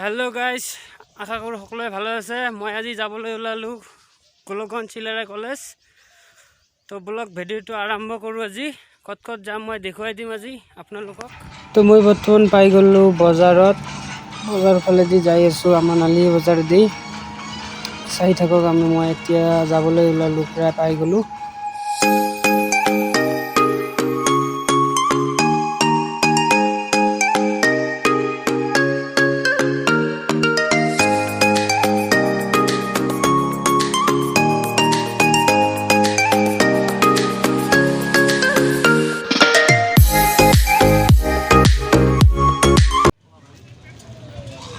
Hello guys आशा करूँ सकलोৱে ভালে আছে। মই আজি যাবলৈ ওলালো গোলকগঞ্জ চিলাৰা কলেজ। তো ব্লগ ভিডিওটো আৰম্ভ কৰোঁ। আজি কত কত যাম মই দেখুৱাই দিম আজি আপোনালোকক। তো মই বৰ্তমান পাই গলো বজাৰত। বজাৰ ফালেদি যাই আছো আমাৰ নালি বজাৰ দি। চাই থাকক মই এতিয়া যাবলৈ ওলালো, প্ৰায় পাই গলো।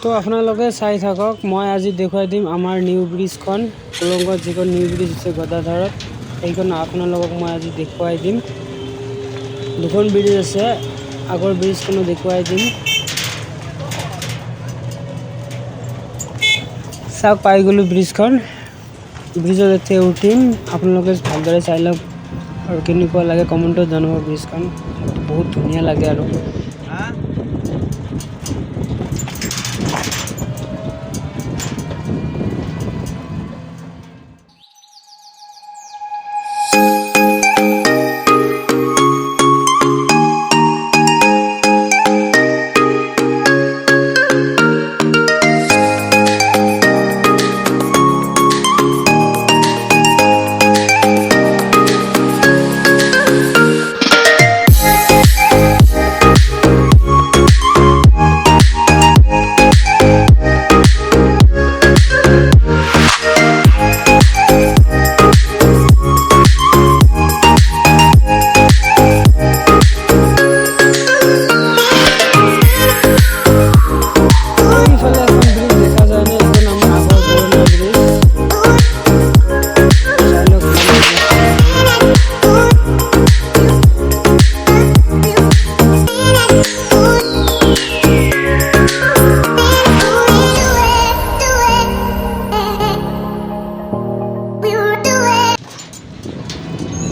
তো আপোনালোকে চাই থাকক, মই আজি দেখুৱাই দিম আমাৰ নিউ ব্ৰিজখন। গোলকগঞ্জ যিখন নিউ ব্ৰিজ আছে গদাধাৰত, সেইখন আপোনালোকক মই আজি দেখুৱাই দিম। দুখন ব্ৰিজ আছে, আগৰ ব্ৰিজখনো দেখুৱাই দিম। চাওক পাই গ'লো ব্ৰিজখন। ব্ৰিজত এতিয়া উঠিম, আপোনালোকে ভালদৰে চাই লওক আৰু কেনেকুৱা লাগে কমেণ্টত জনাব। ব্ৰিজখন বহুত ধুনীয়া লাগে আৰু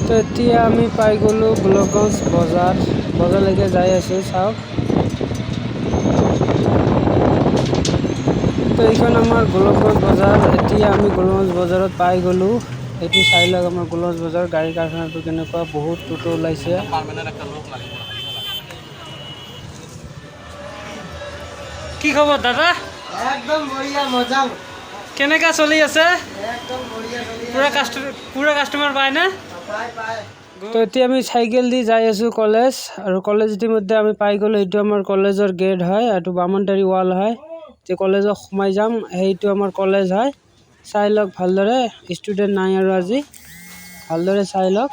তো এতিয়া আমি পাই গ'লো গোলকগঞ্জ বজাৰলৈকে যাই আছো। চাওক তো এইখন আমাৰ গোলকগঞ্জ বজাৰ। এতিয়া আমি গোলকগঞ্জ বজাৰত পাই গ'লো। এইটো চাই লওক আমাৰ গোলকগঞ্জ বজাৰ। গাড়ী কাৰখানাটো কেনেকুৱা, বহুত টোটো ওলাইছে। কি খবৰ দাদা? একদম বঢ়িয়া, মজা। কেনেকা চলি আছে? একদম বঢ়িয়া চলি আছে। পুৰা কাষ্টমাৰ পায় না? পায়। তো এতিয়া আমি চাইকেল দি যাই আছো কলেজ, আৰু কলেজ ইতিমধ্যে আমি পাই গ'লো। এইটো আমাৰ কলেজৰ গেট হয়, এইটো বামনটাৰী ৱাল হয়। যে কলেজত সোমাই যাম, সেইটো আমাৰ কলেজ হয়। চাই লওক ভালদৰে, ষ্টুডেণ্ট নাই আৰু আজি, ভালদৰে চাই লওক।